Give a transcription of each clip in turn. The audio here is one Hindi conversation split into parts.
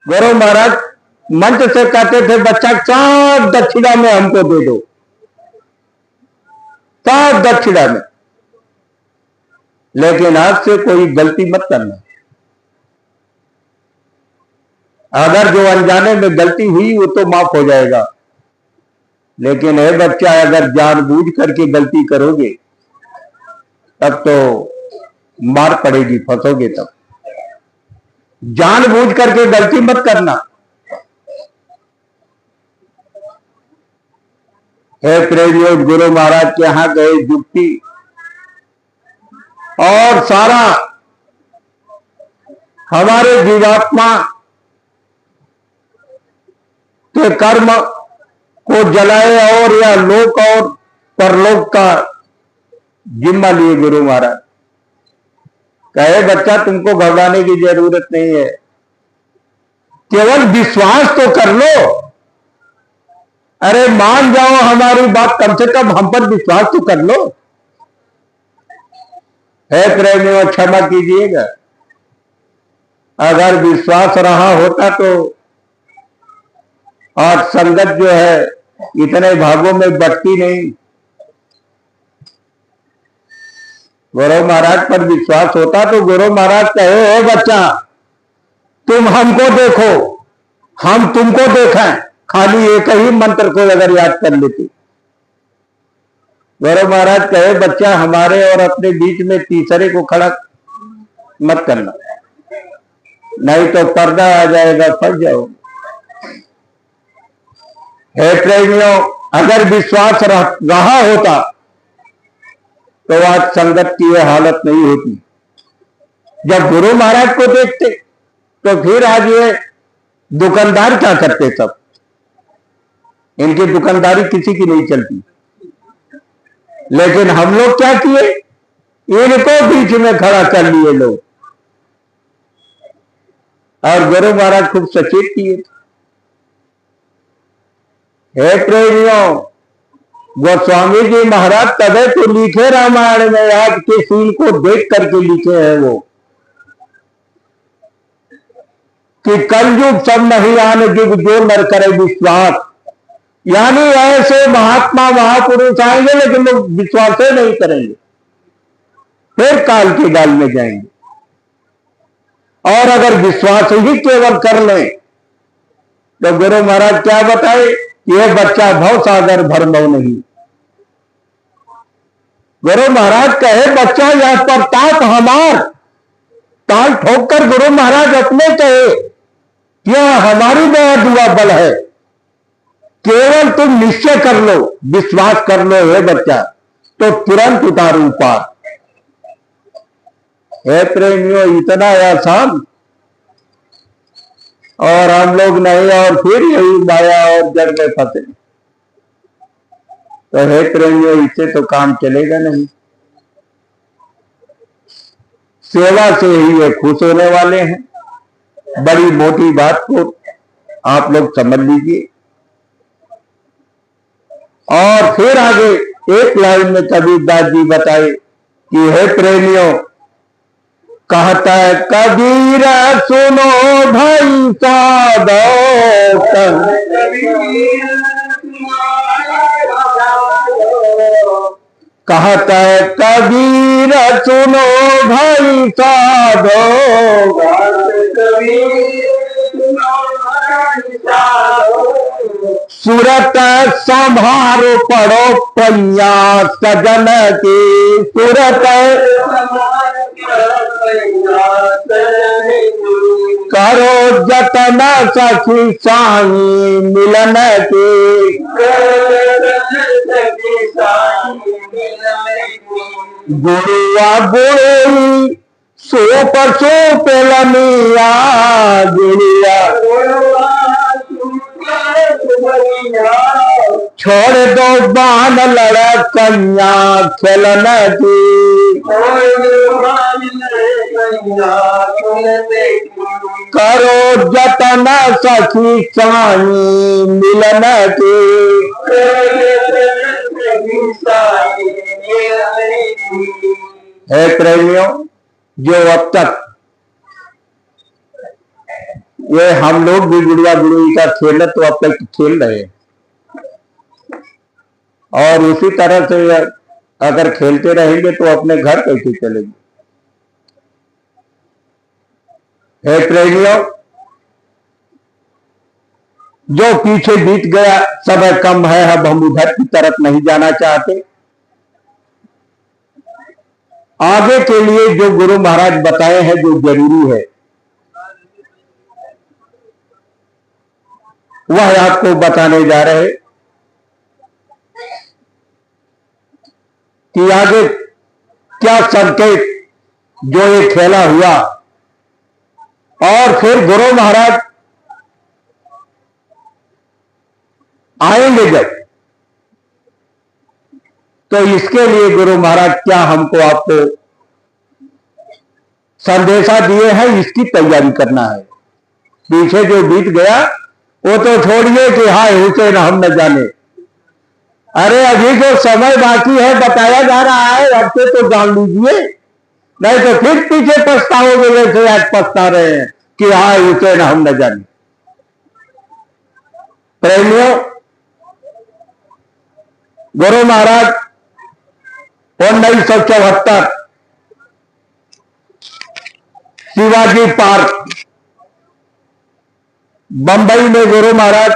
गुरु महाराज मंच से कहते थे बच्चा सब दक्षिणा में हमको दे दो, सब दक्षिणा में, लेकिन आज से कोई गलती मत करना। अगर जो अनजाने में गलती हुई वो तो माफ हो जाएगा, लेकिन है बच्चा अगर जानबूझ करके गलती करोगे तब तो मार पड़ेगी, फंसोगे। तब जानबूझ करके गलती मत करना। हे प्रेमियों, गुरु महाराज के यहां गए जुक्ति और सारा हमारे जीवात्मा के कर्म को जलाए और या लोक और परलोक का जिम्मा लिए गुरु महाराज। कहे बच्चा तुमको घबराने की जरूरत नहीं है, केवल विश्वास तो कर लो। अरे मान जाओ हमारी बात, कम से कम हम पर विश्वास तो कर लो। है प्रेमियों, क्षमा कीजिएगा, अगर विश्वास रहा होता तो आज संगत जो है इतने भागों में बटती नहीं। गुरु महाराज पर विश्वास होता तो गुरु महाराज कहे हो बच्चा तुम हमको देखो, हम तुमको देखें, खाली एक ही मंत्र को अगर याद कर लेते। गुरु महाराज कहे बच्चा हमारे और अपने बीच में तीसरे को खड़ा मत करना, नहीं तो पर्दा आ जाएगा, फंस जाओ। हे प्रेमियों, अगर विश्वास रहा होता तो आज संगत की यह हालत नहीं होती। जब गुरु महाराज को देखते तो फिर आज ये दुकानदार क्या करते, सब इनकी दुकानदारी किसी की नहीं चलती। लेकिन हम लोग क्या किए, इनको बीच में खड़ा कर लिए लोग, और गुरु महाराज खूब सचेत किए। हे प्रेमियों, गोस्वामी जी महाराज तबे तो लिखे रामायण में, आज के सीन को देख करके लिखे हैं वो, कि कलयुग सब नहीं आने युग जो नर करे विश्वास। यानी ऐसे महात्मा महापुरुष आएंगे लेकिन लोग विश्वास नहीं करेंगे, फिर काल के डाल में जाएंगे। और अगर विश्वास ही केवल कर ले तो गुरु महाराज क्या बताए, यह बच्चा भव सागर भरमो नहीं। गुरु महाराज कहे बच्चा यह प्रताप हमार, ताल ठोक कर गुरु महाराज अपने कहे यह हमारी दया दुआ बल है, केवल तुम निश्चय कर लो, विश्वास कर लो हे बच्चा, तो तुरंत उतारू पार। हे प्रेमियों, इतना आसान, और हम लोग नहीं, और फिर यही माया और जग में फंसे। तो हे प्रेमियों, इससे तो काम चलेगा नहीं। सेवा से ही ये खुश होने वाले हैं। बड़ी मोटी बात को आप लोग समझ लीजिए। और फिर आगे एक लाइन में कबीरदास जी बताए कि हे प्रेमियों, कहता है कबीर सुनो भाई साधो, कहता है कबीर सुनो भाई साधो, सूरत संभारो पड़ो पैया सजन की, सूरत करो जतन सखी साई मिलन की, गुरुआ गुरु सो पर सो पेलनिया, गुरुआ छोड़ दो बान लड़ कन्या खेलन की, करो जतन सखी साई मिलन की। हे प्रेमियों, जो अब तक ये हम लोग भी गुड़िया गुड़ुई का खेल तो अब तक खेल रहे हैं, और उसी तरह से अगर खेलते रहेंगे तो अपने घर कैसे चलेंगे। हे प्रेमियों, जो पीछे बीत गया समय कम है, अब हम उधर की तरफ नहीं जाना चाहते। आगे के लिए जो गुरु महाराज बताए हैं, जो जरूरी है, वह आपको बताने जा रहे कि आगे क्या संकेत जो ये खेला हुआ, और फिर गुरु महाराज आएंगे जब, तो इसके लिए गुरु महाराज क्या हमको आपको संदेशा दिए हैं, इसकी तैयारी करना है। पीछे जो बीत गया वो तो छोड़िए कि हाँ हुसैन हम न जाने, अरे अभी जो समय बाकी है बताया जा रहा है, अब से तो जान लीजिए, नहीं तो फिर पीछे पछताओगे जैसे आज पछता रहे हैं कि हाँ हुसैन हम न जाने। प्रेमियों, गुरु महाराज 1974 शिवाजी पार्क बंबई में गुरु महाराज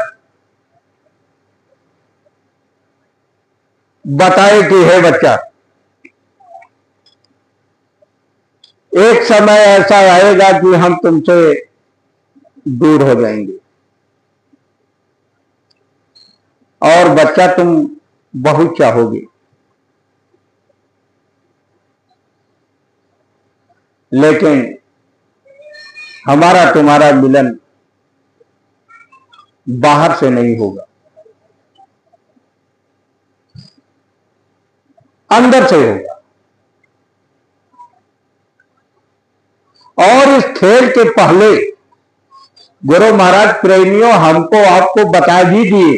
बताए कि हे बच्चा, एक समय ऐसा आएगा कि हम तुमसे दूर हो जाएंगे, और बच्चा तुम बहुत चाहोगे, लेकिन हमारा तुम्हारा मिलन बाहर से नहीं होगा, अंदर से होगा। और इस खेल के पहले गुरु महाराज प्रेमियों हमको आपको बता भी दिए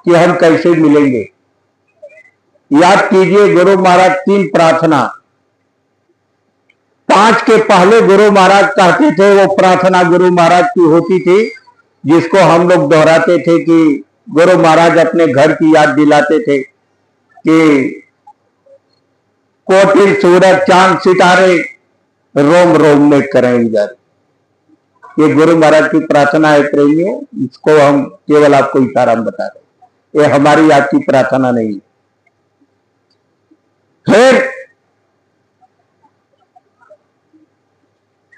कि हम कैसे मिलेंगे। याद कीजिए, गुरु महाराज 3 प्रार्थना, 5 के पहले गुरु महाराज कहते थे, वो प्रार्थना गुरु महाराज की होती थी, जिसको हम लोग दोहराते थे कि गुरु महाराज अपने घर की याद दिलाते थे कि कोटि सूरज चांद सितारे रोम रोम में करें इधर। ये गुरु महाराज की प्रार्थना है प्रेमियों, इसको हम केवल आपको इशारा में बता रहे, ये हमारी आपकी प्रार्थना नहीं। फिर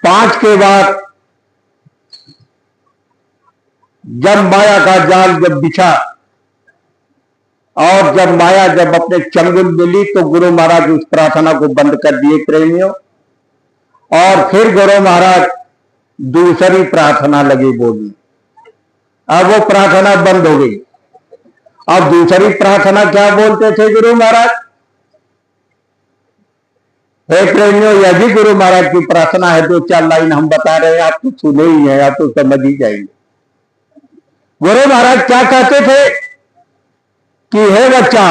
5 के बाद जब माया का जाल जब बिछा, और जब माया जब अपने चंगुल मिली, तो गुरु महाराज उस प्रार्थना को बंद कर दिए प्रेमियों, और फिर गुरु महाराज दूसरी प्रार्थना लगे बोलने। अब वो प्रार्थना बंद हो गई। अब दूसरी प्रार्थना क्या बोलते थे गुरु महाराज? हे प्रेमियों, यह भी गुरु महाराज की प्रार्थना है, 2-4 लाइन हम बता रहे हैं, आप तो सुने ही हैं, आप तो समझ ही जाएंगे। गुरु महाराज क्या कहते थे कि हे बच्चा,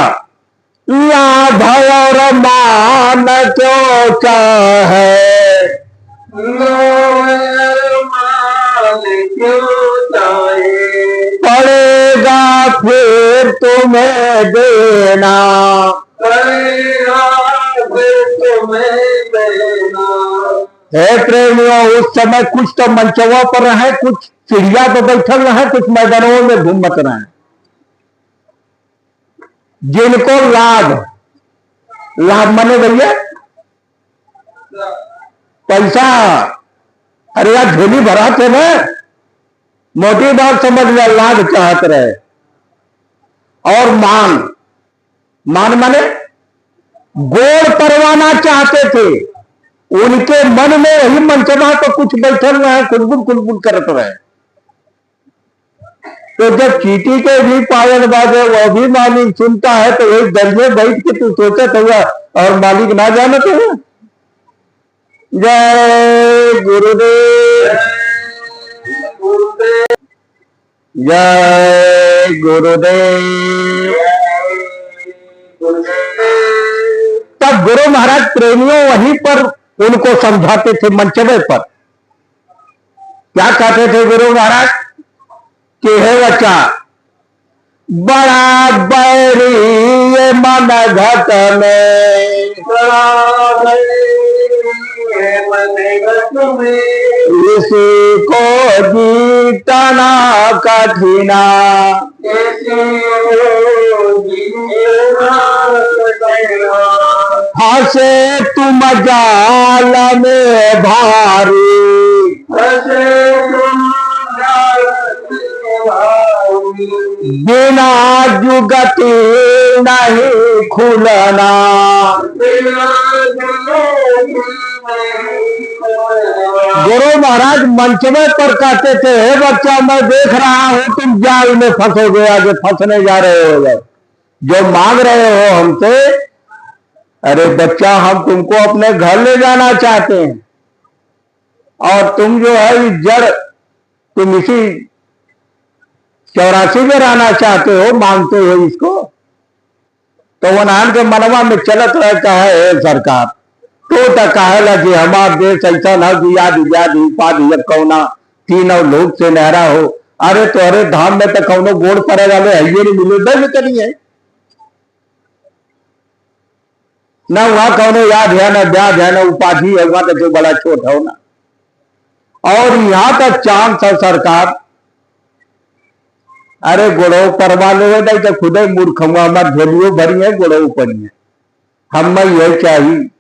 लाभ और मान क्यों चाहे, पड़ेगा फिर तुम्हें देना, पड़ेगा फिर तुम्हें देना। हे प्रेमियों, उस समय कुछ तो मंचों पर रहे, कुछ चिड़िया तो बैठल रहे, कुछ मैदानों में घूमत रहे, जिनको लाभ माने भैया पैसा, अरे यार झोली भरा थे ना, मोटी बात समझ लिया, लाभ चाहत रहे। और मान माने गोड़ परवाना चाहते थे, उनके मन में यही मंचना तो कुछ बैठल रहे, कुलबुल करत रहे। तो जब चीटी के भी पायल बाजे वो भी मालिक सुनता है, तो एक दर में बैठ के तू सोचत हुआ और मालिक ना जानते हो। जय गुरुदेव, जय गुरुदेव। तब गुरु महाराज प्रेमियों वहीं पर उनको समझाते थे मंचबे पर क्या कहते थे गुरु महाराज कि हे बच्चा, बड़ा बैरी ये मन घट में, इसी को जीतना कठिना, फंसे तुम जाल में भारी, बिना जुगति नहीं खुलना। गुरु महाराज मंच में पर कहते थे, हे बच्चा, मैं देख रहा हूं तुम जाल में फंसोगे, आगे फंसने जा रहे हो, जो मांग रहे हो हमसे। अरे बच्चा, हम तुमको अपने घर ले जाना चाहते हैं, और तुम जो है जड़, तुम इसी 84 में रहना चाहते हो, मांगते हो इसको। तो वो नान के मनवा में चलत रहता है सरकार, तो कहेला कि हमार देश ऐसा न दिया उपाधि कौना तीनों लोग से नहरा हो। अरे तो अरे धाम में तो कौनो गोड़ पड़े वाले है नहीं मिले, दर्ज करिए न, वहां कौनो याद है न ब्याज है न उपाधि है, वहां तो जो बड़ा छोट हो ना। और यहां तक चांस है सरकार, अरे गोड़ो परवा लो तो खुद ही मूर्ख हमार झोलियों भरी है, गोड़ो पड़ी है, हम यही चाहिए।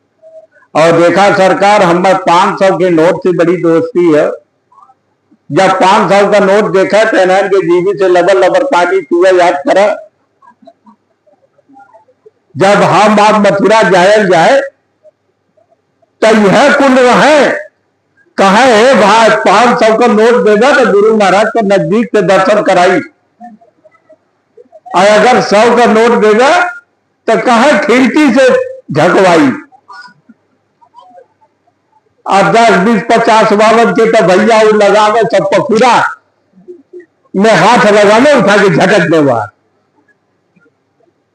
और देखा सरकार, हमारे 500 के नोट से बड़ी दोस्ती है। जब 500 का नोट देखा तो इन्हन के जीवी से लबर लबर पानी चूहा याद करा। जब हम आप मथुरा जाए तो यह कुल है, कहे भाई 500 का नोट देगा तो गुरु महाराज के नजदीक से दर्शन कराई, और अगर 100 का नोट देगा तो कहे खिड़की से झकवाई। और 10, 20, 50 बावन के तो भैया लगावे सब पखुरा में हाथ लगाने उठा के झटक दे बाहर।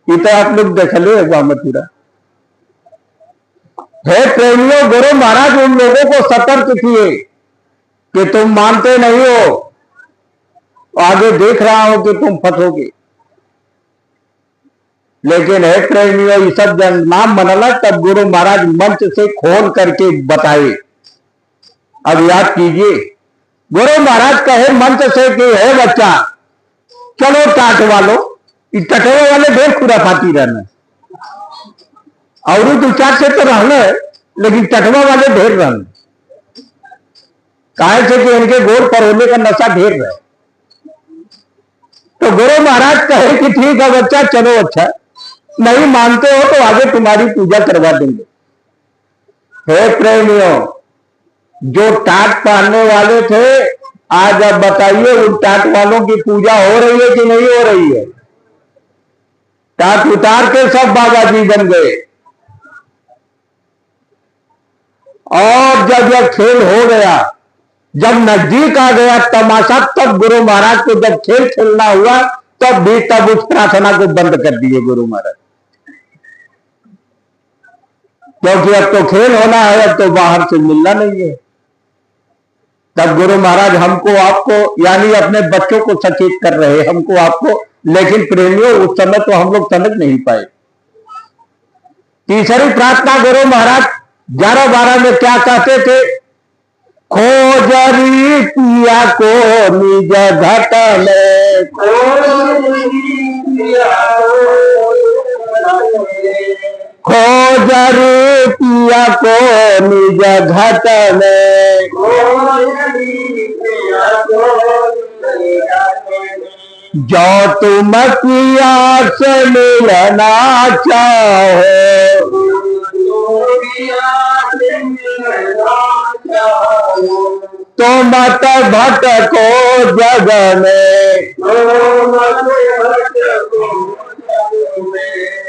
ये तो आप लोग देख लो एक बार मथुरा। हे प्रेमियों, गुरु महाराज उन लोगों को सतर्क किए कि तुम मानते नहीं हो, आगे देख रहा हूं कि तुम फंसोगे। लेकिन हे प्रेमियों, ये सब जन नाम मनला, तब गुरु महाराज मंच से खोल करके बताए। अब याद कीजिए, गुरु महाराज कहे मंच से कि हे बच्चा, चलो टाट वालो, इस टटोरे वाले ढेर खुराफाती रहना, और 2-4 से तो रहने, लेकिन टटवा वाले ढेर रहने। कहे से कि इनके गोड़ पर होने का नशा ढेर रहे। तो गुरु महाराज कहे कि ठीक है बच्चा, चलो, अच्छा नहीं मानते हो तो आगे तुम्हारी पूजा करवा देंगे। हे प्रेमियों, जो टाट पहनने वाले थे, आज अब बताइए उन टाट वालों की पूजा हो रही है कि नहीं हो रही है? टाट उतार के सब बाबा जी बन गए। और जब यह खेल हो गया, जब नजदीक आ गया तमाशा, तब गुरु महाराज को जब खेल खेलना हुआ, तब भी तब उस प्रार्थना को बंद कर दिए गुरु महाराज। क्योंकि अब तो खेल होना है, अब तो बाहर से मिलना नहीं है। तब गुरु महाराज हमको आपको यानी अपने बच्चों को सचेत कर रहे, हमको आपको। लेकिन प्रेमियों, उस समय तो हम लोग समझ नहीं पाए। तीसरी प्रार्थना गुरु महाराज 11-12 में क्या कहते थे? खोजरी पिया को निज घट में, खोजरी पिया को निज घट में, जो तुम पिया से मिलना चाहो, तो मत भटको जग में।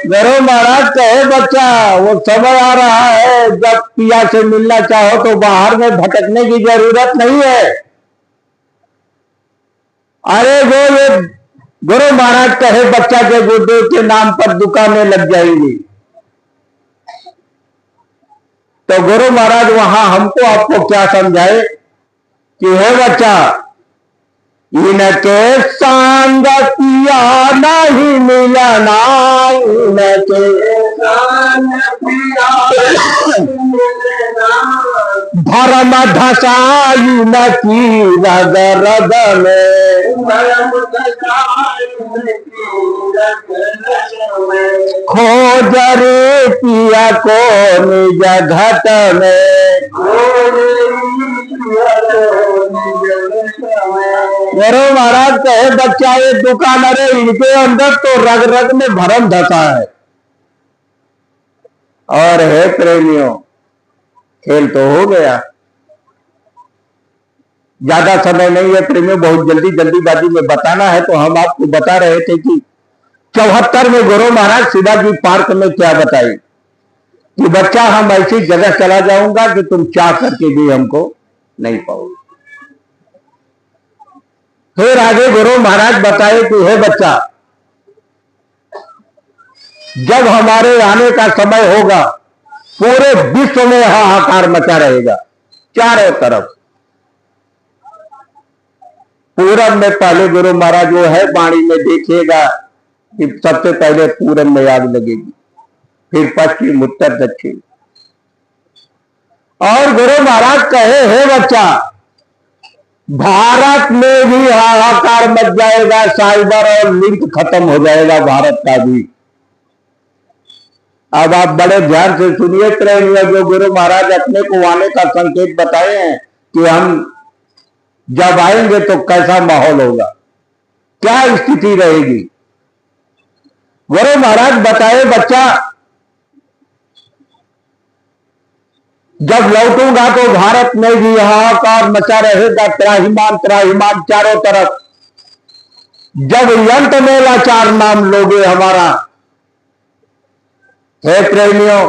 गुरु महाराज कहे बच्चा, वो समय आ रहा है जब पिया से मिलना चाहो तो बाहर में भटकने की जरूरत नहीं है। अरे वो ये गुरु महाराज कहे बच्चा के गुरुदेव के नाम पर दुकानें लग जाएंगी। तो गुरु महाराज वहां हमको आपको क्या समझाए? कि है बच्चा, इनके संगतिया नहीं मिलना, इनके धर्म धसाई न की रग रग में, खोज रे पिया को निज घट में। गुरु महाराज कहे बच्चा ये दुकान, अरे इनके अंदर तो रग रग में भरम धसा है। और है प्रेमियों, खेल तो हो गया, ज्यादा समय नहीं है प्रेमियों, बहुत जल्दीबाजी में बताना है। तो हम आपको बता रहे थे कि 74 में गुरु महाराज शिवाजी पार्क में क्या बताई कि बच्चा हम ऐसी जगह चला जाऊंगा कि तुम चाह करके भी हमको नहीं पाओगे। फिर आगे गुरु महाराज बताए कि हे बच्चा, जब हमारे आने का समय होगा पूरे विश्व में हाहाकार मचा रहेगा, चारों तरफ। पूरब में पहले गुरु महाराज वो है वाणी में देखिएगा कि सबसे पहले पूरब में आग लगेगी, फिर पश्चिम, उत्तर, दक्षिण। और गुरु महाराज कहे हे बच्चा, भारत में भी हाहाकार मच जाएगा, साइबर और लिंक खत्म हो जाएगा भारत का भी। अब आप बड़े ध्यान से सुनिए प्रेमियों, जो गुरु महाराज अपने को आने का संकेत बताए हैं कि हम जब आएंगे तो कैसा माहौल होगा, क्या स्थिति रहेगी। गुरु महाराज बताए बच्चा, जब लौटूंगा तो भारत में भी हाहाकार मचा रहेगा, त्राहिमाम त्राहिमाम चारों तरफ। जब यंत में लाचार नाम लोगे हमारा, हे प्रेमियों,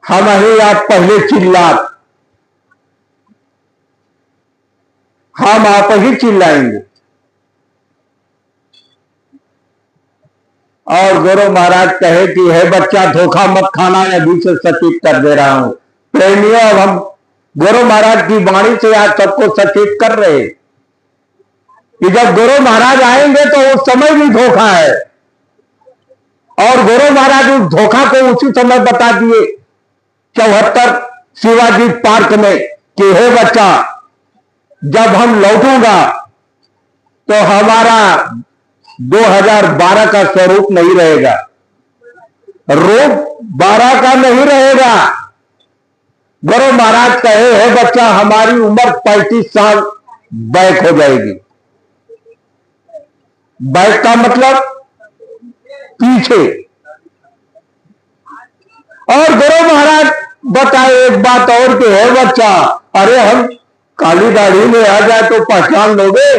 हम ही आप पहले चिल्लात, हम आप ही चिल्लाएंगे। और गुरु महाराज कहे कि हे बच्चा धोखा मत खाना, अभी से सचेत कर दे रहा हूं। प्रेमियों, अब हम गुरु महाराज की वाणी से आज सबको सचेत कर रहे कि जब गुरु महाराज आएंगे तो उस समय भी धोखा है। और गुरु महाराज उस धोखा को उसी समय बता दिए 74 शिवाजी पार्क में कि हे बच्चा, जब हम लौटूंगा तो हमारा 2012 का स्वरूप नहीं रहेगा, रूप 12 का नहीं रहेगा। गुरु महाराज कहे हे बच्चा, हमारी उम्र 35 साल बैक हो जाएगी। बैक का मतलब पीछे। और गुरु महाराज बताए एक बात और कि है बच्चा, अरे हम काली दाढ़ी में आ जाए तो पहचान लोगे।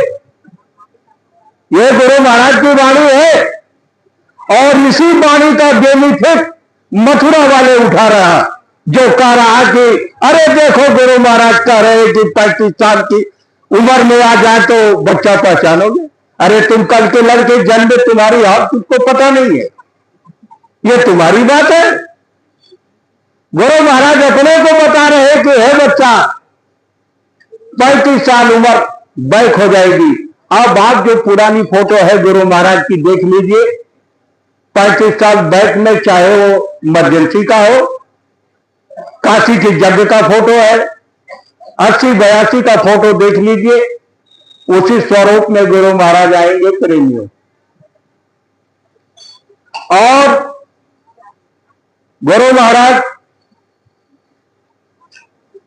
ये गुरु महाराज की वाणी है। और इसी वाणी का बेनिफिट मथुरा वाले उठा रहा, जो कह रहा कि अरे देखो गुरु महाराज कह रहे कि 35 साल की उम्र में आ जाए तो बच्चा पहचानोगे। अरे तुम कल के लड़के जन्मे, तुम्हारी हाथ तुमको पता नहीं है, ये तुम्हारी बात है। गुरु महाराज अपने को बता रहे कि हे बच्चा, 35 साल उम्र बैक हो जाएगी। अब आप जो पुरानी फोटो है गुरु महाराज की देख लीजिए, 35 साल बैक में, चाहे वो इमरजेंसी का हो, काशी के यज्ञ का फोटो है, 80-82 का फोटो देख लीजिए, उसी स्वरूप में गुरु महाराज आएंगे प्रेमियों। और गुरु महाराज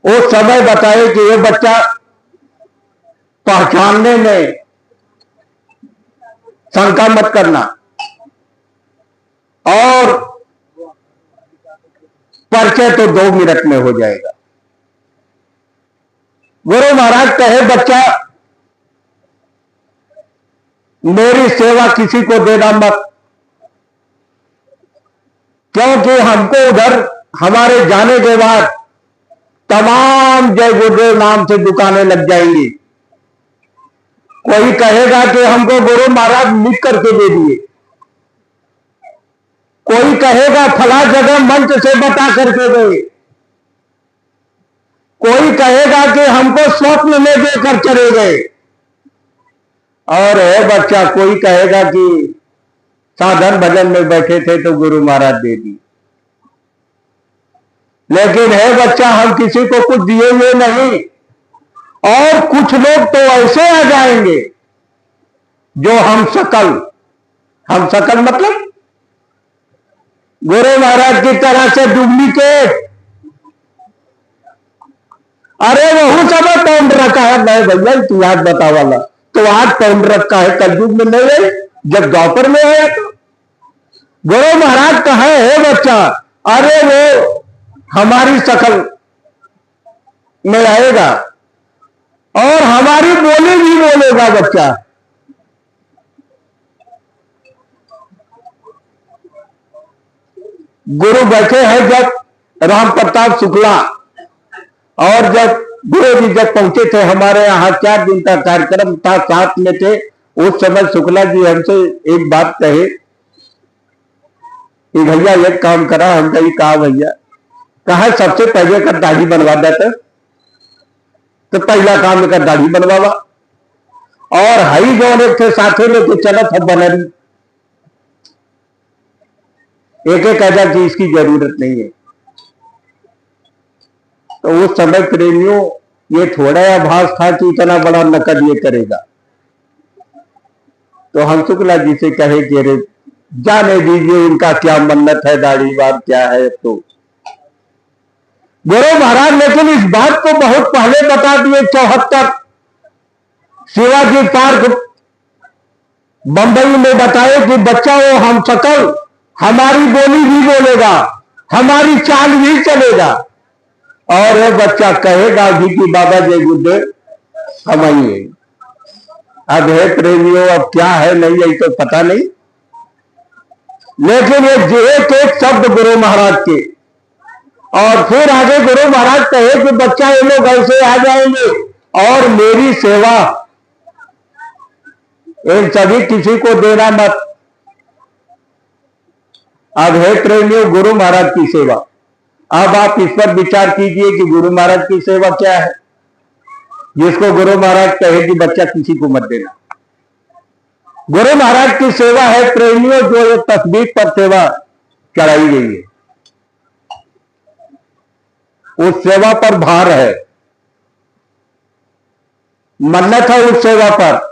उस समय बताए कि ये बच्चा पहचानने में शंका मत करना, और परिचय तो 2 मिनट में हो जाएगा। गुरु महाराज कहे बच्चा, मेरी सेवा किसी को देना मत, क्योंकि हमको उधर हमारे जाने के बाद तमाम जय गुरुदेव नाम से दुकानें लग जाएंगी। कोई कहेगा कि हमको गुरु महाराज लिख करके दे दिए, कोई कहेगा फला जगह मंच से बता करके गए, कोई कहेगा कि हमको स्वप्न में देकर चले गए, और है बच्चा कोई कहेगा कि साधन भजन में बैठे थे तो गुरु महाराज दे दी। लेकिन है बच्चा, हम किसी को कुछ दिए हुए नहीं, और कुछ लोग तो ऐसे आ जाएंगे जो हम सकल मतलब गुरु महाराज की तरह से डुप्लीकेट। अरे वह सब पाउंड रखा है, मैं भैया इतिहास बता वाला तो आज पाउंड रखा है, कलयुग में नहीं है, जब द्वापर में है तो गुरु महाराज कहा है बच्चा, अरे वो हमारी शकल में आएगा और हमारी बोली भी बोलेगा बच्चा। गुरु बैठे हैं जब राम प्रताप शुक्ला, और जब गुरु जी जब पहुंचे थे हमारे यहाँ 4 दिन का कार्यक्रम था, साथ में थे, उस समय शुक्ला जी हमसे एक बात कहे कि भैया एक काम करा। हम कहा भैया, कहा सबसे पहले कर दाढ़ी बनवा देते, तो पहला काम कर दाढ़ी बनवावा, और हई जो एक थे साथे में तो चला था बनरी, एक कहता कि इसकी जरूरत नहीं है। तो उस समय प्रेमियों ये थोड़ा आभास था कि इतना बड़ा नकद ये करेगा। तो हम शुक्ला जी से कहे कि अरे जाने दीजिए, इनका क्या मन्नत है, दाढ़ी बात क्या है। तो गुरु महाराज लेकिन इस बात को बहुत पहले बता दिए, 74 शिवाजी पार्क बंबई में बताए कि बच्चा वो हम सकल, हमारी बोली भी बोलेगा, हमारी चाल भी चलेगा, और वो बच्चा कहेगा भी कि बाबा जय गुरुदेव हम आइए। अब है प्रेमियों, अब क्या है नहीं है तो पता नहीं, लेकिन ये एक शब्द गुरु महाराज के, और फिर आगे गुरु महाराज कहे कि बच्चा ये लोग ऐसे आ जाएंगे और मेरी सेवा इन सभी किसी को देना मत। अब है प्रेमियों गुरु महाराज की सेवा, अब आप इस पर विचार कीजिए कि गुरु महाराज की सेवा क्या है, जिसको गुरु महाराज कहे कि बच्चा किसी को मत देना। गुरु महाराज की सेवा है प्रेमियों जो एक तस्वीर पर सेवा चढ़ाई गई है, उस सेवा पर भार है, मन्नत है उस सेवा पर।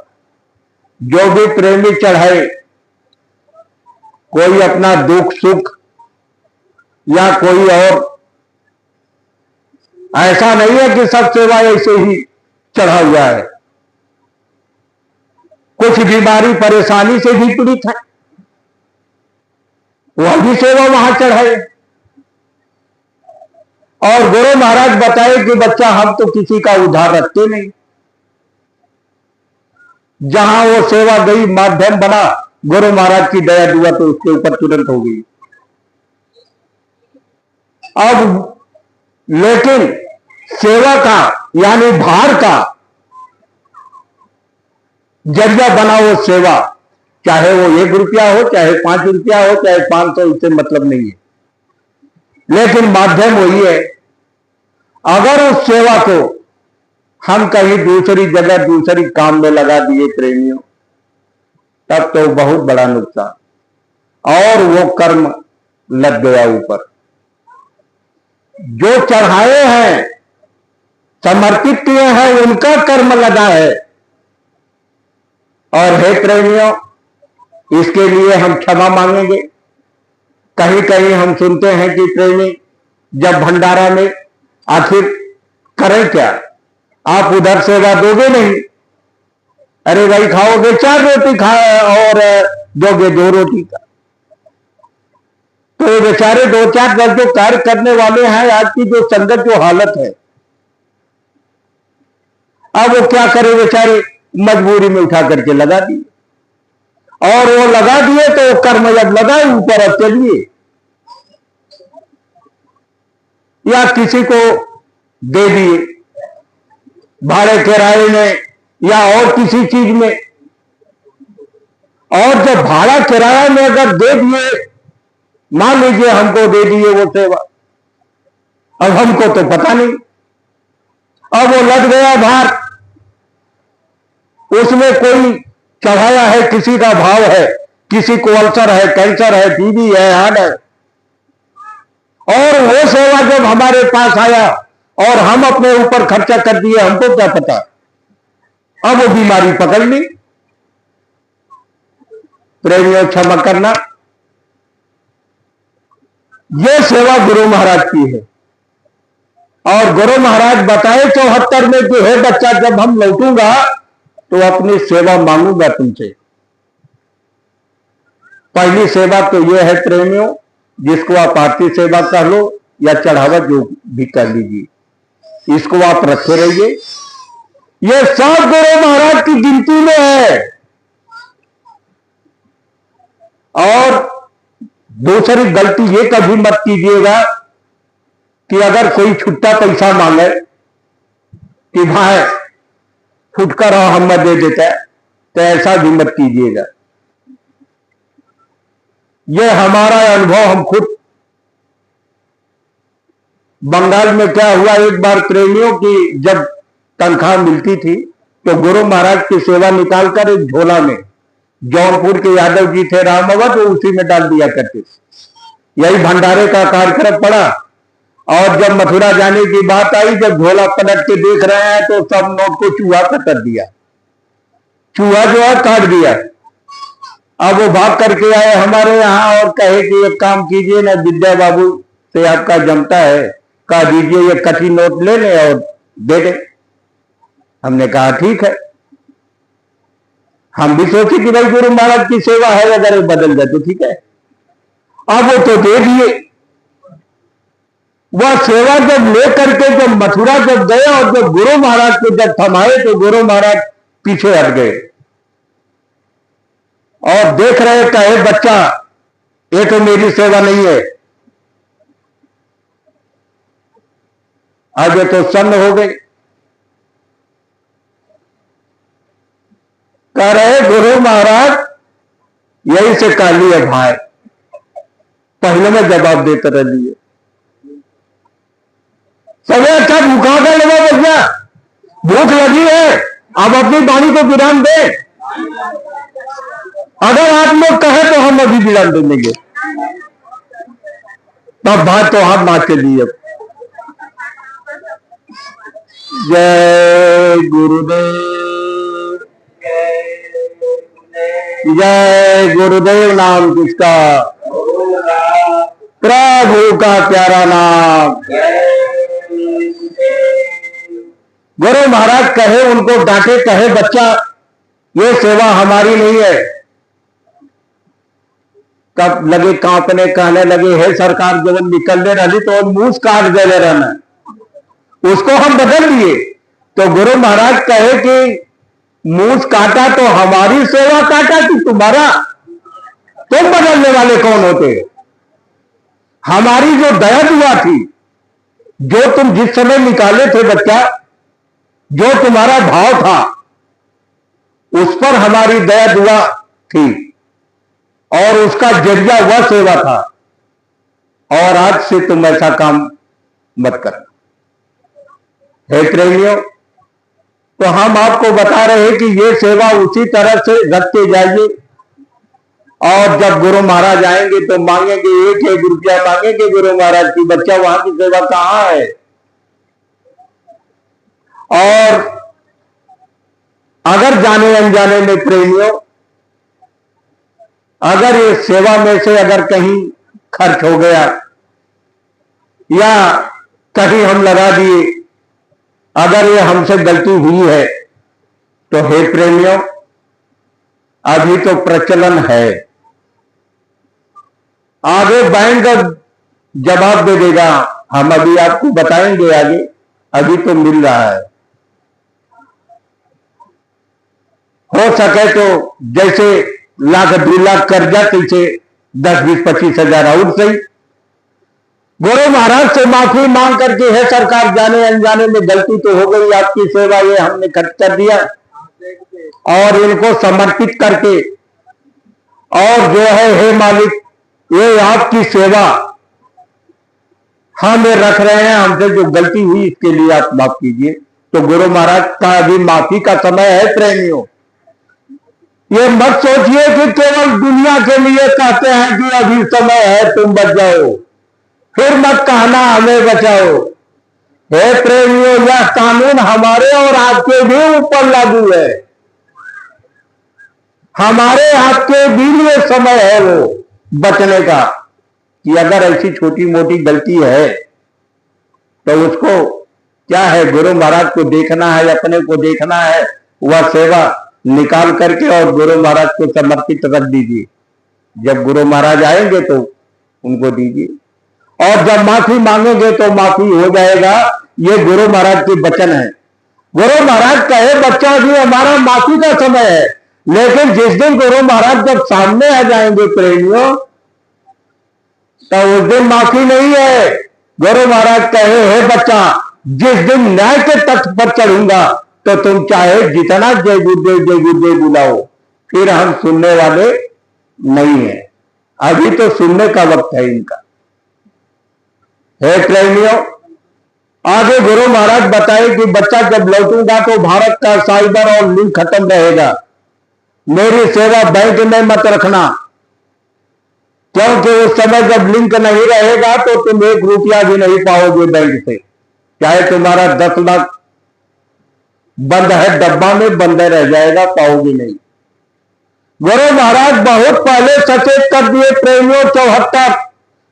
जो भी प्रेमी चढ़ाए, कोई अपना दुख सुख या कोई और, ऐसा नहीं है कि सब सेवा ऐसे ही चढ़ा हुआ है। कुछ बीमारी परेशानी से भी पीड़ित है, वह भी सेवा वहां चढ़ाए। और गुरु महाराज बताए कि बच्चा हम तो किसी का उधार रखते नहीं, जहां वो सेवा गई माध्यम बना, गुरु महाराज की दया दुआ तो उसके ऊपर तुरंत हो गई। अब लेकिन सेवा का यानी भार का जरिया बना वो सेवा, चाहे वो 1 रुपया हो, चाहे 5 रुपया हो, चाहे 500, इससे मतलब नहीं है, लेकिन माध्यम वही है। अगर उस सेवा को हम कहीं दूसरी जगह दूसरी काम में लगा दिए प्रेमियों, तब तो बहुत बड़ा नुकसान, और वो कर्म लग गया ऊपर। जो चढ़ाए हैं, समर्पित किए हैं, उनका कर्म लगा है। और हे प्रेमियों, इसके लिए हम क्षमा मांगेंगे। कहीं कहीं हम सुनते हैं कि प्रेमी जब भंडारा में, आखिर करें क्या, आप उधर सेवा दोगे नहीं, अरे भाई खाओगे 4 रोटी खा और दोगे 2 रोटी का। तो बेचारे 2-4 वर्ष जो कार्य करने वाले हैं, आज की जो संगत जो हालत है, अब वो क्या करे बेचारे, मजबूरी में उठा करके लगा दिए, और वो लगा दिए तो कर्म जब लगा ऊपर, अब चलिए या किसी को दे दिए भाड़े किराए में या और किसी चीज में। और जब भाड़ा किराया में अगर दे दिए, मान लीजिए हमको दे दिए वो सेवा, अब हमको तो पता नहीं, अब वो लग गया भार, उसमें कोई चढ़ाया है, किसी का भाव है, किसी को अल्सर है, कैंसर है, टीबी है, हार्ट है, और वो सेवा जब हमारे पास आया और हम अपने ऊपर खर्चा कर दिए, हमको क्या पता, अब वो बीमारी पकड़ ली। प्रेमियों क्षमा करना, ये सेवा गुरु महाराज की है। और गुरु महाराज बताए 74 में कि हे बच्चा, जब हम लौटूंगा तो अपनी सेवा मांगूंगा तुमसे। पहली सेवा तो यह है प्रेमियों, जिसको आप आरती सेवा कर लो या चढ़ावा जो भी कर लीजिए, इसको आप रखे रहिए। यह सब गुरु महाराज की गिनती में है। और दूसरी गलती ये कभी मत कीजिएगा कि अगर कोई छुट्टा पैसा मांगे कि भाई फुटकर रहो हम दे देता है, तो ऐसा भी मत कीजिएगा। यह हमारा अनुभव, हम खुद बंगाल में क्या हुआ, एक बार प्रेमियों की जब तनख्वाह मिलती थी तो गुरु महाराज की सेवा निकालकर एक झोला में, जौनपुर के यादव जी थे राम बाबा, तो उसी में डाल दिया करते थे। यही भंडारे का कार्यक्रम पड़ा और जब मथुरा जाने की बात आई, जब झोला पलट के देख रहे हैं तो सब नोट को चूहा कतर दिया, चूहा जो है काट दिया। अब वो भाग करके आए हमारे यहाँ और कहे कि एक काम कीजिए ना, विद्या बाबू से आपका जमता है, कहा दीजिए ये कटी नोट ले ले और दे दे। हमने कहा ठीक है। हम भी सोचे कि भाई गुरु महाराज की सेवा है, अगर बदल जाए तो ठीक है। अब वो तो दे दिए। वह सेवा जब लेकर के जब मथुरा जब गए और जब गुरु महाराज को जब थमाए तो गुरु महाराज पीछे हट गए और देख रहे, कहे बच्चा ये तो मेरी सेवा नहीं है। आज तो सन्न हो गए, कह रहे गुरु महाराज यही से काली है भाई, पहले में जवाब देते रहिए। सबसे अच्छा भूखा कर लगा बच्चा, भूख लगी है, आप अपनी वाणी को विराम दे। अगर आप लोग कहे तो हम अभी विराम दे देंगे, तब बात तो हम बात के लिए। जय गुरुदेव, जय गुरुदेव। नाम किसका? प्रभु का प्यारा नाम। गुरु महाराज कहे, उनको डांटे, कहे बच्चा ये सेवा हमारी नहीं है। कब लगे कांपने, कहने लगे हे सरकार, जब निकलने रही तो मूस काट दे रहना, उसको हम बदल दिए। तो गुरु महाराज कहे कि मूस काटा तो हमारी सेवा काटा कि तुम्हारा? तुम बदलने वाले कौन होते? हमारी जो दया दुआ थी, जो तुम जिस समय निकाले थे बच्चा, जो तुम्हारा भाव था, उस पर हमारी दया दुआ थी और उसका जरिया वह सेवा था। और आज से तुम ऐसा काम मत करना। हे प्रेमियों, तो हम आपको बता रहे हैं कि ये सेवा उसी तरह से रखते जाइए। और जब गुरु महाराज आएंगे तो मांगेंगे, 1 रुपया मांगेंगे गुरु महाराज की, बच्चा वहां की सेवा कहां है? और अगर जाने अनजाने में प्रेमियों, अगर ये सेवा में से अगर कहीं खर्च हो गया या कहीं हम लगा दिए, अगर ये हमसे गलती हुई है, तो हे प्रेमियों, अभी तो प्रचलन है, आगे बैंक जवाब दे देगा। हम अभी आपको बताएंगे आगे, अभी तो मिल रहा है। हो सके तो जैसे 1 लाख 2 लाख कर्जा, कैसे 10, 20, 25 हजार और सही गुरु महाराज से माफी मांग करके, है सरकार जाने अनजाने में गलती तो हो गई, आपकी सेवा ये हमने खर्च कर दिया, और इनको समर्पित करके, और जो है हे मालिक, ये आपकी सेवा हम रख रहे हैं, हमसे जो गलती हुई इसके लिए आप माफ कीजिए। तो गुरु महाराज का अभी माफी का समय है प्रेमियों। ये मत सोचिए कि केवल दुनिया के लिए कहते हैं कि अभी समय है तुम बच जाओ, फिर मत कहना हमें बचाओ। हे प्रेमियों, यह कानून हमारे और आपके भी ऊपर लागू है। हमारे आपके भी लिए समय है वो बचने का, कि अगर ऐसी छोटी मोटी गलती है तो उसको क्या है, गुरु महाराज को देखना है, अपने को देखना है, वह सेवा निकाल करके और गुरु महाराज को समर्पित रख दीजिए। जब गुरु महाराज आएंगे तो उनको दीजिए, और जब माफी मांगेंगे तो माफी हो जाएगा। ये गुरु महाराज के वचन है। गुरु महाराज कहे बच्चा भी हमारा माफी का समय है, लेकिन जिस दिन गुरु महाराज जब सामने आ जाएंगे प्रेमियों, तो उस दिन माफी नहीं है। गुरु महाराज कहे हे बच्चा, जिस दिन न्याय के तख्त पर चढ़ूंगा तो तुम चाहे जितना जय गुरुदेव बुलाओ, फिर हम सुनने वाले नहीं है। अभी तो सुनने का वक्त है इनका। हे प्रेमियों, आगे गुरु महाराज बताए कि बच्चा जब लौटूंगा तो भारत का साइबर और लिंक खत्म रहेगा। मेरी सेवा बैंक में मत रखना, क्योंकि उस समय जब लिंक नहीं रहेगा तो तुम 1 रुपया भी नहीं पाओगे बैंक से। चाहे तुम्हारा 10 लाख बंद है डब्बा में, बंद रह जाएगा, पाओगे नहीं। गुरु महाराज बहुत पहले सचेत कर दिए प्रेमियों। 74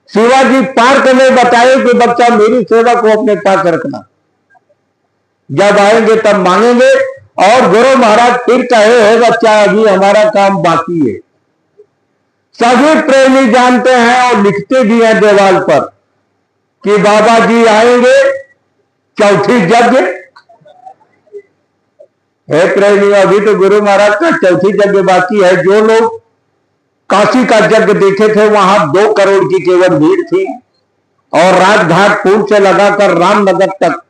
शिवाजी पार्क में बताए कि बच्चा मेरी सेवा को अपने पास रखना, जब आएंगे तब मांगेंगे। और गुरु महाराज फिर कहे है बच्चा अभी हमारा काम बाकी है। सभी प्रेमी जानते हैं और लिखते भी हैं दीवार पर कि बाबा जी आएंगे चौथी यज्ञ। हे प्रेमी, अभी तो गुरु महाराज का चौथी यज्ञ बाकी है। जो लोग काशी का यज्ञ देखे थे वहां 2 करोड़ की केवल भीड़ थी, और राजघाट पुल से लगाकर रामनगर तक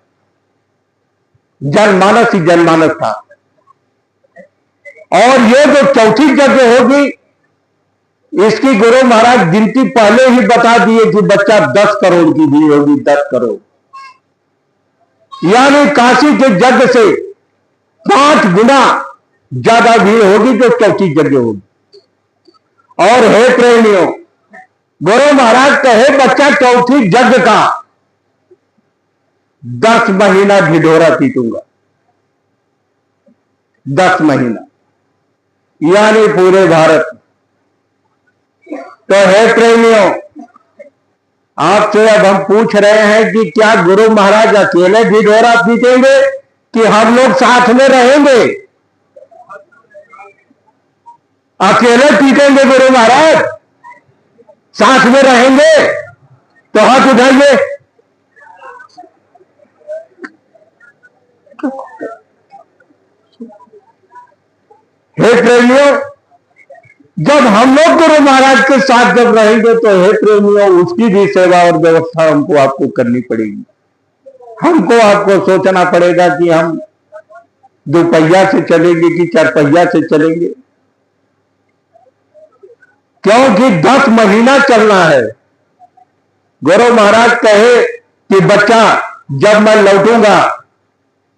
जनमानस ही जनमानस था। और ये जो चौथी यज्ञ होगी, इसकी गुरु महाराज गिनती पहले ही बता दिए कि बच्चा 10 करोड़ की भीड़ होगी। 10 करोड़ यानी काशी के यज्ञ से 5 गुना ज्यादा भीड़ होगी जो चौथी यज्ञ होगी। और हे प्रेमियों, गुरु महाराज कहे बच्चा चौथी यज्ञ का 10 महीना ढिढोरा पीटूंगा। 10 महीना यानी पूरे भारत। तो हे प्रेमियों, आपसे अब हम पूछ रहे हैं कि क्या गुरु महाराज अकेले ढिढोरा पीटेंगे कि हम लोग साथ में रहेंगे? अकेले पीटेंगे गुरु महाराज, साथ में रहेंगे? तो हाथ उठाइए। हे प्रेमियों, जब हम लोग गुरु महाराज के साथ जब रहेंगे तो हे प्रेमियों, उसकी भी सेवा और व्यवस्था हमको आपको करनी पड़ेगी। हमको आपको सोचना पड़ेगा कि हम 2 पहिया से चलेंगे कि 4 पहिया से चलेंगे, क्योंकि 10 महीना चलना है। गुरु महाराज कहे कि बच्चा जब मैं लौटूंगा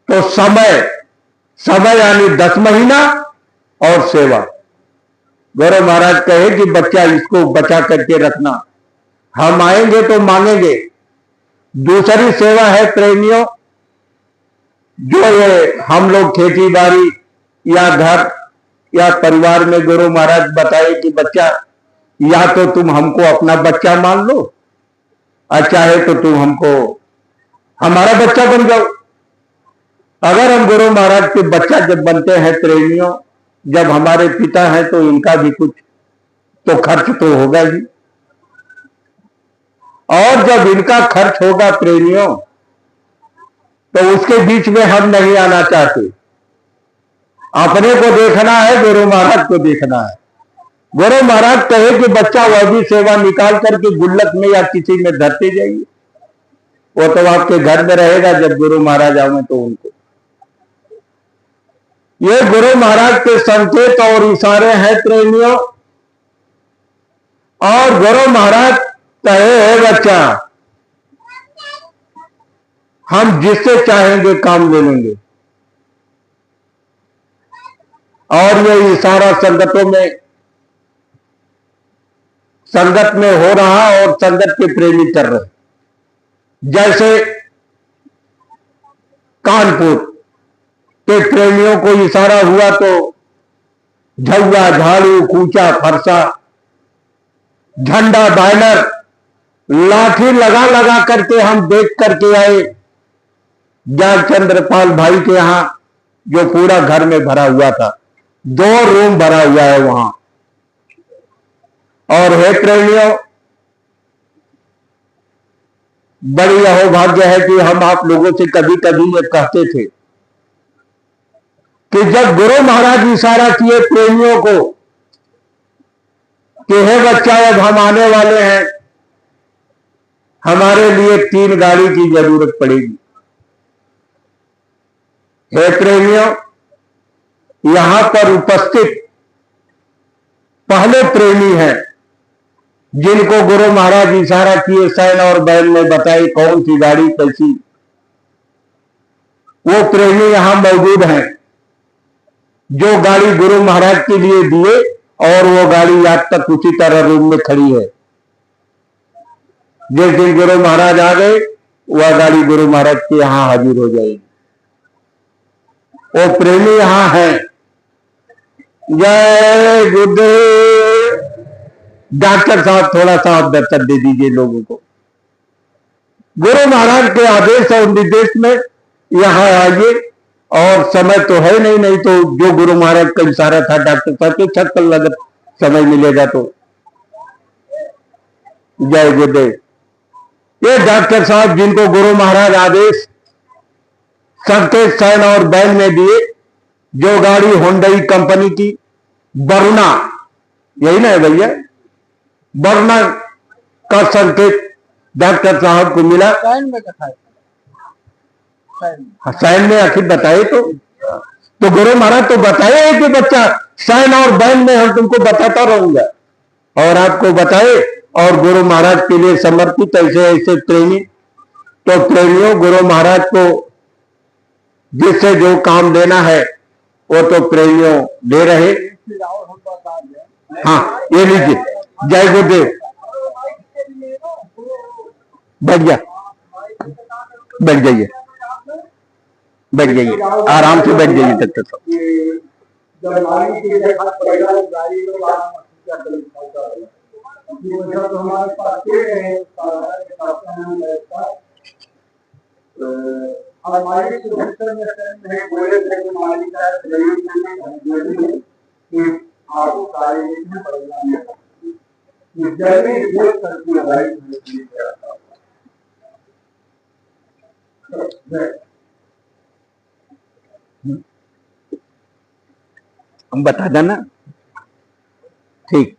तो समय यानी 10 महीना और सेवा। गुरु महाराज कहे कि बच्चा इसको बचा करके रखना, हम आएंगे तो मांगेंगे। दूसरी सेवा है प्रेमियों, जो ये हम लोग खेती बाड़ी या घर या परिवार में गुरु महाराज बताए कि बच्चा या तो तुम हमको अपना बच्चा मान लो, और चाहे तो तुम हमको हमारा बच्चा बन जाओ। अगर हम गुरु महाराज के बच्चा जब बनते हैं प्रेमियों, जब हमारे पिता हैं, तो इनका भी कुछ तो खर्च तो होगा ही। और जब इनका खर्च होगा प्रेमियों, तो उसके बीच में हम नहीं आना चाहते। अपने को देखना है, गुरु महाराज को देखना है। गुरु महाराज कहे कि बच्चा वह भी सेवा निकाल करके गुल्लक में या किसी में धरते जाइए, वो तो आपके घर में रहेगा। जब गुरु महाराज आवे तो उनको, ये गुरु महाराज के संकेत और इशारे हैं प्रेमियों। और गुरु महाराज कहे है बच्चा, हम जिससे चाहेंगे काम ले लेंगे। और ये इशारा संगत में हो रहा और संगत के प्रेमी कर रहे। जैसे कानपुर के प्रेमियों को इशारा हुआ तो झुआ, झाड़ू, कूचा, फरसा, झंडा, बैनर, लाठी लगा लगा करके हम देख करके आए ज्ञानचंद्र पाल भाई के यहां, जो पूरा घर में भरा हुआ था, 2 रूम भरा हुआ है वहां। और हे प्रेमियों, बड़ी अहोभाग्य है कि हम आप लोगों से कभी कभी ये कहते थे कि जब गुरु महाराज इशारा किए प्रेमियों को कि हे बच्चा, अब हम आने वाले हैं, हमारे लिए 3 गाड़ी की जरूरत पड़ेगी। हे प्रेमियों, यहां पर उपस्थित पहले प्रेमी हैं जिनको गुरु महाराज इशारा किए, सैन और बैल ने बताई कौन सी गाड़ी कैसी, वो प्रेमी यहां मौजूद हैं जो गाड़ी गुरु महाराज के लिए दिए और वो गाड़ी आज तक उसी तरह रूम में खड़ी है। जिस दिन गुरु महाराज आ गए, वह गाड़ी गुरु महाराज के यहां हाजिर हो जाएगी। वो प्रेमी यहां है। जय गुरुदेव। डॉक्टर साहब, थोड़ा सा आप दस्तक दे दीजिए लोगों को। गुरु महाराज के आदेश और निर्देश में यहां आइए, और समय तो है नहीं तो जो गुरु महाराज का इशारा था डॉक्टर साहब के, छत पर लगत समय मिलेगा तो। जय गुरुदेव। ये डॉक्टर साहब जिनको गुरु महाराज आदेश संकेत, सैन और बैल ने दिए, जो गाड़ी होंडई कंपनी की वरुणा, यही ना है भैया, वरुणा का संकेत डॉक्टर साहब को मिला। सैन में आखिर बताए तो गुरु महाराज तो बताए कि बच्चा, सैन और बैल में हम तुमको बताता रहूंगा, और आपको बताए, और गुरु महाराज के लिए समर्पित ऐसे ऐसे प्रेमी। तो प्रेमियों, गुरु महाराज को जिससे जो काम देना है वो तो प्रेमियों दे रहे। हाँ, ये लीजिए। जय गुरुदेव। बैठ जा, बैठ जाइए, बैठ जाइए, आराम से बैठ जाइए तब तक। हम बता देना, ठीक।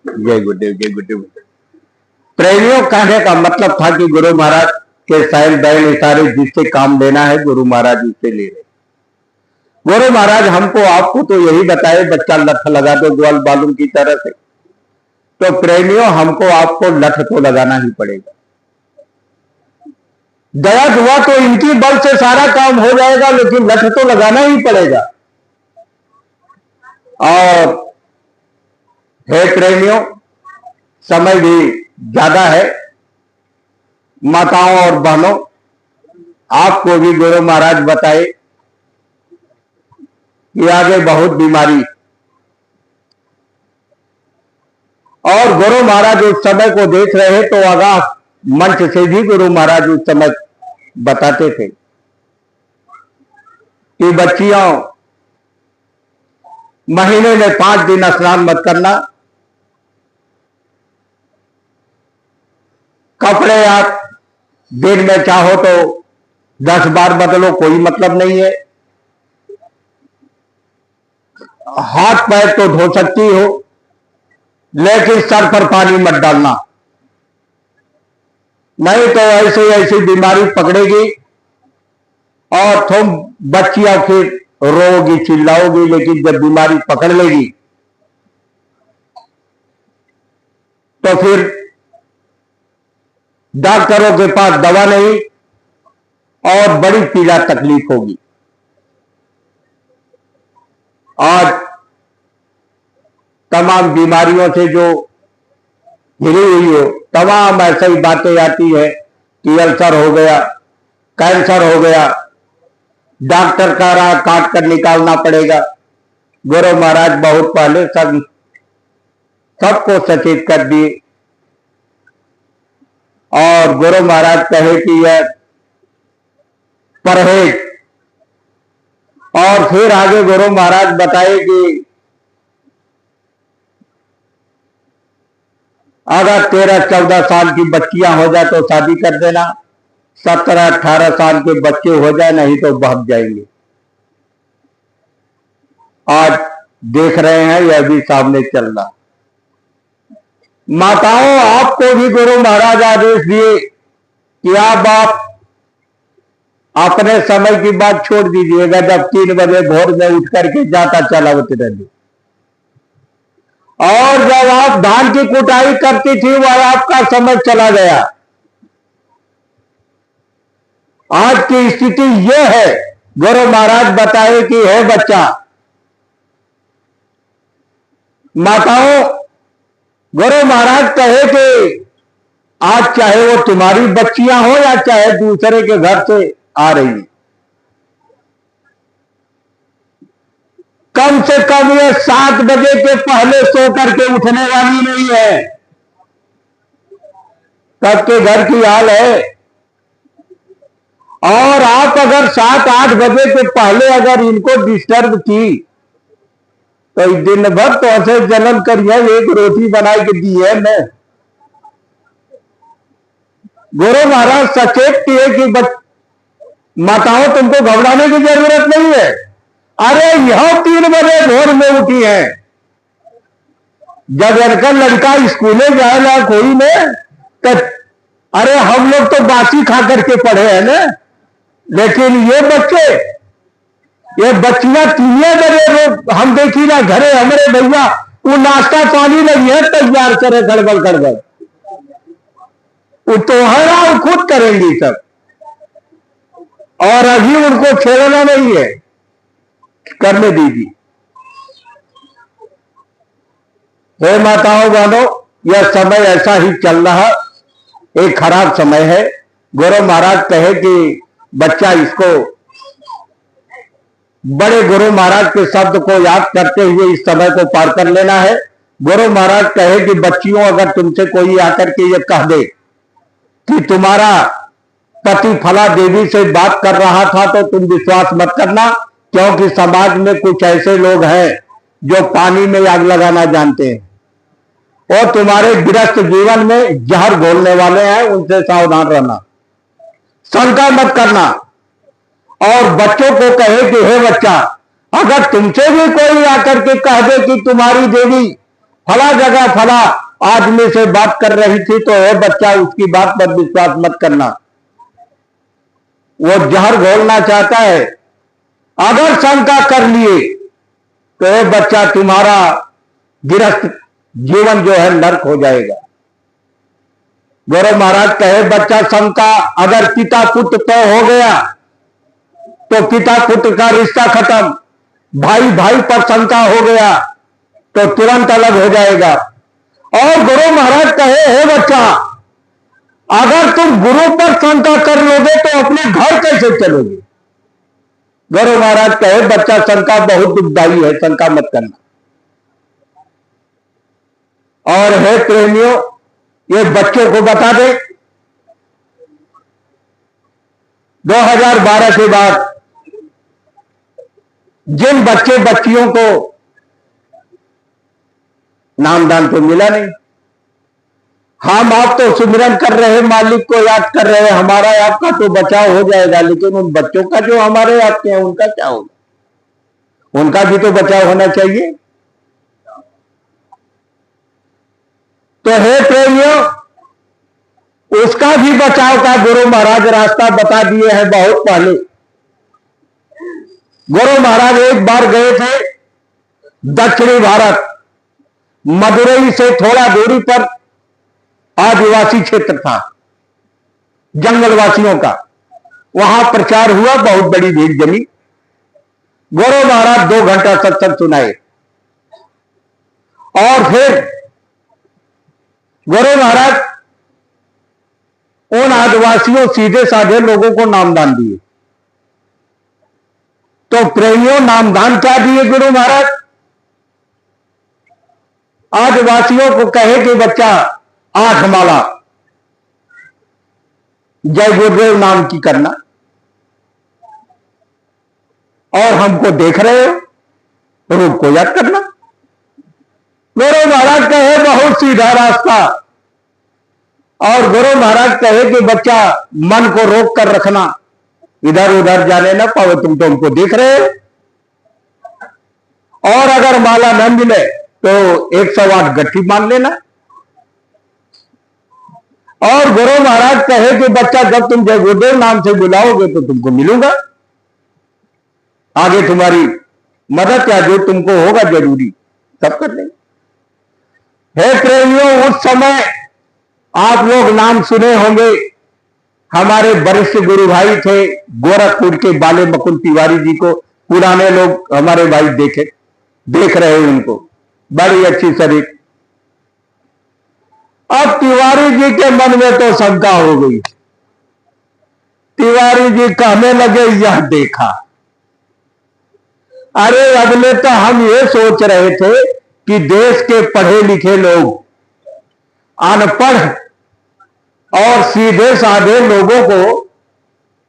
जय गुरुदेव, जय गुरुदेव। प्रेमियों, कहने का मतलब था कि गुरु महाराज के सैन बैल इशारे जिससे काम लेना है, गुरु महाराज उससे ले रहे। गुरु महाराज हमको आपको तो यही बताए, बच्चा लठ लगा दो ग्वाल बालू की तरह से। तो प्रेमियों, हमको आपको लठ तो लगाना ही पड़ेगा। दया दुआ तो इनकी बल से सारा काम हो जाएगा, लेकिन लठ तो लगाना ही पड़ेगा। और हे प्रेमियों, समय भी ज्यादा है। माताओं और बहनों, आपको भी गुरु महाराज बताए कि आगे बहुत बीमारी, और गुरु महाराज उस समय को देख रहे तो आगाह मंच से भी गुरु महाराज उस समय बताते थे कि बच्चियों, महीने में 5 दिन स्नान मत करना, कपड़े आप दिन में चाहो तो 10 बार बदलो, कोई मतलब नहीं है। हाथ पैर तो धो सकती हो, लेकिन सर पर पानी मत डालना, नहीं तो ऐसी ऐसी बीमारी पकड़ेगी और तुम बच्चियां फिर रोगी, चिल्लाओगी। लेकिन जब बीमारी पकड़ लेगी तो फिर डॉक्टरों के पास दवा नहीं और बड़ी पीड़ा तकलीफ होगी। आज तमाम बीमारियों से जो घिरी हुई हो, तमाम ऐसी बातें आती है कि अल्सर हो गया, कैंसर हो गया, डॉक्टर का राह काट कर निकालना पड़ेगा। गुरु महाराज बहुत पहले सबको सचेत कर दिए और गुरु महाराज कहे कि यह परहेज, और फिर आगे गुरु महाराज बताए कि अगर 13-14 साल की बच्चियां हो जाए तो शादी कर देना, 17-18 साल के बच्चे हो जाए नहीं तो भाग जाएंगे। आज देख रहे हैं यह भी सामने चल रहा। माताओं, आपको भी गुरु महाराज आदेश दिए कि आप अपने समय की बात छोड़ दीजिएगा, जब 3 बजे भोर में उठ करके जाता चला उतरे, और जब आप धान की कुटाई करती थी वह आपका समय चला गया। आज की स्थिति यह है, गुरु महाराज बताए कि हे बच्चा, माताओं, गुरु महाराज कहे कि आज चाहे वो तुम्हारी बच्चियां हो या चाहे दूसरे के घर से आ रही, कम से कम ये 7 बजे के पहले सो करके उठने वाली नहीं है। सबके घर की हाल है। और आप अगर 7-8 बजे के पहले अगर इनको डिस्टर्ब की तो दिन भर तो ऐसे जलन करिए, एक रोटी बना के दी है मैं। गुरु महाराज सचेत किए कि माताओं, तुमको घबराने की जरूरत नहीं है। अरे यह 3 बजे भोर में उठी है। जब इनका लड़का स्कूले जाए ना कोई में, तो अरे हम लोग तो बासी खा करके पढ़े हैं ना, लेकिन ये बच्चियां 3 बजे हम देखी ना घरे हमारे भैया वो नाश्ता पानी नहीं है तैयार करे, गड़बड़ वो तो खुद करेंगी सब, और अभी उनको खेलना नहीं है, करने दीजिए। हे माताओं बहनों, यह समय ऐसा ही चल रहा, एक खराब समय है। गुरु महाराज कहे कि बच्चा इसको बड़े गुरु महाराज के शब्द को याद करते हुए इस समय को पार कर लेना है। गुरु महाराज कहे कि बच्चियों, अगर तुमसे कोई आकर के ये कह दे कि तुम्हारा पति फला देवी से बात कर रहा था तो तुम विश्वास मत करना, क्योंकि समाज में कुछ ऐसे लोग हैं जो पानी में आग लगाना जानते हैं और तुम्हारे गृहस्थ जीवन में जहर घोलने वाले हैं, उनसे सावधान रहना, शंका मत करना। और बच्चों को कहे कि हे बच्चा, अगर तुमसे भी कोई आकर के कह दे कि तुम्हारी देवी फला जगह फला आदमी से बात कर रही थी, तो हे बच्चा उसकी बात पर विश्वास मत करना, वो जहर घोलना चाहता है। अगर शंका कर लिए तो हे बच्चा तुम्हारा गृहस्थ जीवन जो है नरक हो जाएगा। गुरु महाराज कहे बच्चा, शंका अगर पिता पुत्र तय हो गया तो पिता पुत्र का रिश्ता खत्म, भाई भाई पर शंका हो गया तो तुरंत अलग हो जाएगा। और गुरु महाराज कहे हे बच्चा, अगर तुम गुरु पर शंका कर लोगे तो अपने घर कैसे चलोगे। गुरु महाराज कहे बच्चा, शंका बहुत दुखदाई है, शंका मत करना। और हे प्रेमियों, ये बच्चों को बता दे, 2012 के बाद जिन बच्चे बच्चियों को नामदान तो मिला नहीं, हम आप तो सुमिरन कर रहे, मालिक को याद कर रहे, हमारा आपका तो बचाव हो जाएगा, लेकिन उन बच्चों का जो हमारे आपके हैं उनका क्या होगा, उनका भी तो बचाव होना चाहिए। तो हे प्रेमियों, उसका भी बचाव का गुरु महाराज रास्ता बता दिए हैं बहुत पहले। गुरु महाराज एक बार गए थे दक्षिणी भारत, मदुरई से थोड़ा दूरी पर आदिवासी क्षेत्र था, जंगलवासियों का, वहां प्रचार हुआ, बहुत बड़ी भीड़ जमी। गुरु महाराज 2 घंटा सत्संग सुनाए और फिर गुरु महाराज उन आदिवासियों सीधे साधे लोगों को नामदान दिए। तो प्रेमियों, नामदान क्या दिए गुरु महाराज? आदिवासियों को कहे कि बच्चा 8 माला जय गुरुदेव नाम की करना, और हमको देख रहे हो रूप को याद करना। गुरु महाराज कहे बहुत सीधा रास्ता, और गुरु महाराज कहे कि बच्चा मन को रोक कर रखना, इधर उधर जाने ना पाओ, तुम तो हमको देख रहे हो। और अगर माला न मिले तो 108 गट्ठी मान लेना। और गुरु महाराज कहे कि बच्चा जब तुम जय गुरुदेव नाम से बुलाओगे तो तुमको मिलूंगा, आगे तुम्हारी मदद या जो तुमको होगा जरूरी सब कर लेंगे। हे प्रेमियों, उस समय आप लोग नाम सुने होंगे, हमारे वरिष्ठ गुरु भाई थे गोरखपुर के बाले मकुल तिवारी जी को, पुराने लोग हमारे भाई देख रहे हैं उनको, बड़ी अच्छी शरीर। अब तिवारी जी के मन में तो शंका हो गई। तिवारी जी कहने लगे यह देखा, अरे अगले तो हम ये सोच रहे थे कि देश के पढ़े लिखे लोग अनपढ़ और सीधे साधे लोगों को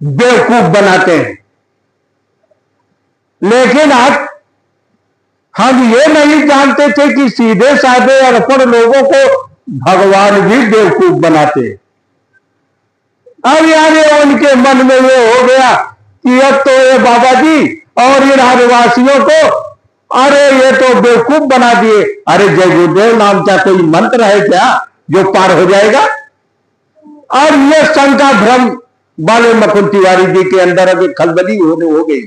बेवकूफ बनाते हैं, लेकिन अब हम ये नहीं जानते थे कि सीधे साधे अनपढ़ लोगों को भगवान भी बेवकूफ बनाते हैं। अब यानी उनके मन में ये हो गया कि अब तो ये बाबा जी और इन आदिवासियों को अरे ये तो बेवकूफ बना दिए। अरे जय गुरुदेव नाम का कोई मंत्र है क्या जो पार हो जाएगा? और ये शंका भ्रम बाले मकुल तिवारी जी के अंदर अभी खलबली हो गई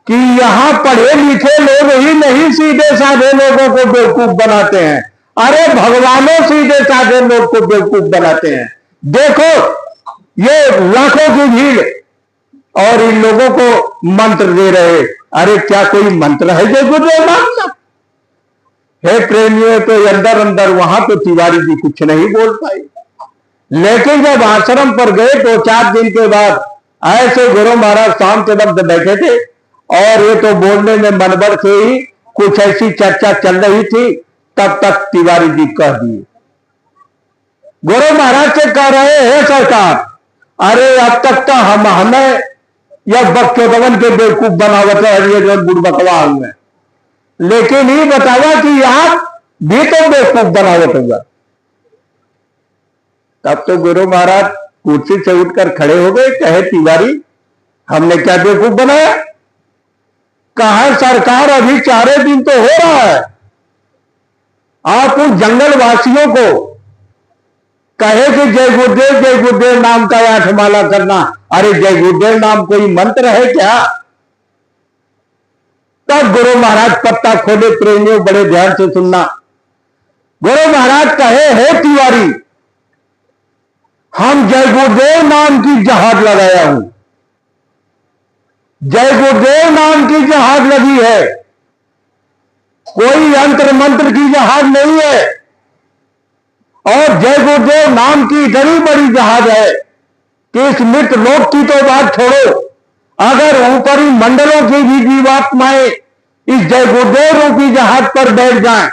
कि यहां पढ़े लिखे लोग ही नहीं सीधे साधे लोगों को बेवकूफ बनाते हैं, अरे भगवानों सीधे साधे लोग को बेवकूफ बनाते हैं। देखो ये लाखों की भीड़ और इन लोगों को मंत्र दे रहे, अरे क्या कोई मंत्र है जय गुरुदेव नाम का? हे प्रेमियों, तो अंदर अंदर वहां तो तिवारी जी कुछ नहीं बोल पाए, लेकिन जब आश्रम पर गए तो 4 दिन के बाद ऐसे गुरु महाराज शाम के वक्त बैठे थे और ये तो बोलने में मनबड़ से ही कुछ ऐसी चर्चा चल रही थी, तब तक तिवारी जी कह दिए, गुरु महाराज से कह रहे हैं सरकार, अरे अब तक तो हमें यह बक्चोदवन के बेवकूफ बनावत है गुड़ बकवा हुए, लेकिन ये बतावा कि आप भी तो बेवकूफ बनावत होगा। तब तो गुरु महाराज कुर्सी से उठकर खड़े हो गए, कहे तिवारी हमने क्या बेवकूफ बनाया? कहा सरकार अभी 4 दिन तो हो रहा है, आप उन जंगल वासियों को कहे कि जय गुरुदेव नाम का 8 माला करना, अरे जय गुरुदेव नाम कोई मंत्र है क्या? तब गुरु महाराज पत्ता खोले, प्रेमियों बड़े ध्यान से सुनना। गुरु महाराज कहे हे तिवारी, हम जय गुरुदेव नाम की जहाज लगाया हूं, जय गुरुदेव नाम की जहाज लगी है, कोई यंत्र मंत्र की जहाज नहीं है, और जय गुरुदेव नाम की इतनी बड़ी जहाज है कि इस मृत लोक की तो बात छोड़ो, अगर ऊपरी मंडलों की भी जीवात्माएं इस जय गुरुदेव रूपी जहाज पर बैठ जाएं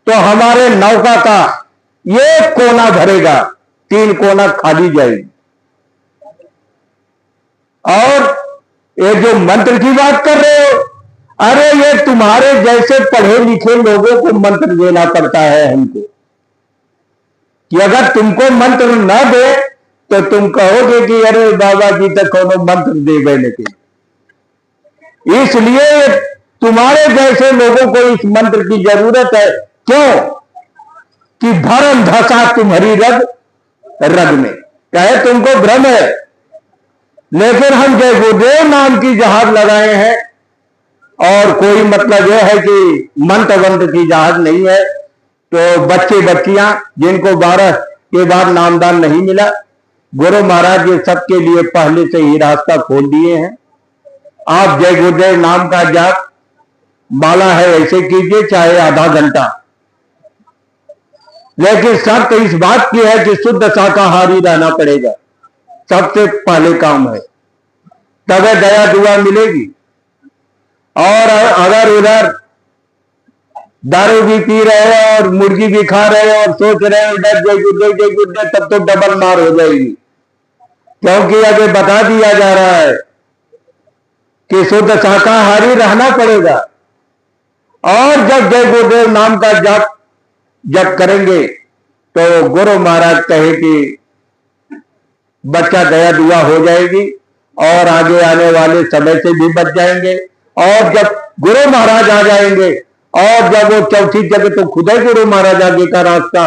तो हमारे नौका का ये कोना भरेगा, 3 कोना खाली जाएगी। और ये जो मंत्र की बात कर रहे हो, अरे ये तुम्हारे जैसे पढ़े लिखे लोगों को मंत्र देना पड़ता है हमको, कि अगर तुमको मंत्र न दे तो तुम कहोगे कि अरे बाबा जी तक कोनो मंत्र दे गए, लेकिन इसलिए तुम्हारे जैसे लोगों को इस मंत्र की जरूरत है। क्यों? कि भरम धसा तुम्हारी रग में, कहे तुमको भ्रम है, लेकिन हम जय गुरुदेव नाम की जहाज लगाए हैं, और कोई मतलब यह है कि मंत्र वंत्र की जहाज नहीं है। तो बच्चे बच्चियां जिनको 12 के बाद नामदान नहीं मिला, गुरु महाराज ये सबके लिए पहले से ही रास्ता खोल दिए हैं। आप जय गुरुदेव नाम का जाप माला है ऐसे कीजिए, चाहे आधा घंटा, लेकिन शर्त इस बात की है कि शुद्ध शाकाहारी रहना पड़ेगा। सबसे पहले काम है, तभी दया दुआ मिलेगी। और अगर उधर दारू भी पी रहे हैं और मुर्गी भी खा रहे हैं और सोच रहे हैं उधर जय गुरुदेव, तब तो डबल मार हो जाएगी, क्योंकि अभी बता दिया जा रहा है कि शुद्ध शाकाहारी रहना पड़ेगा। और जब जय गुरुदेव नाम का जप करेंगे तो गुरु महाराज कहे कि बच्चा दया दुआ हो जाएगी और आगे आने वाले समय से भी बच जाएंगे। और जब गुरु महाराज आ जाएंगे और जब वो चौथी जगह, तो खुद ही गुरु महाराज आगे का रास्ता,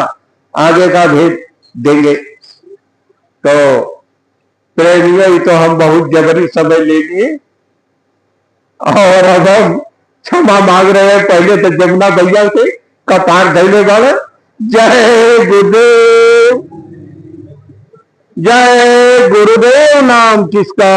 आगे का भेद देंगे। तो प्रेमियों, तो हम बहुत जबरी समय ले लिए और अब हम क्षमा मांग रहे हैं। पहले तो जमुना भैया से कपार धैले वाले। जय गुरुदेव, जय गुरुदेव नाम किसका।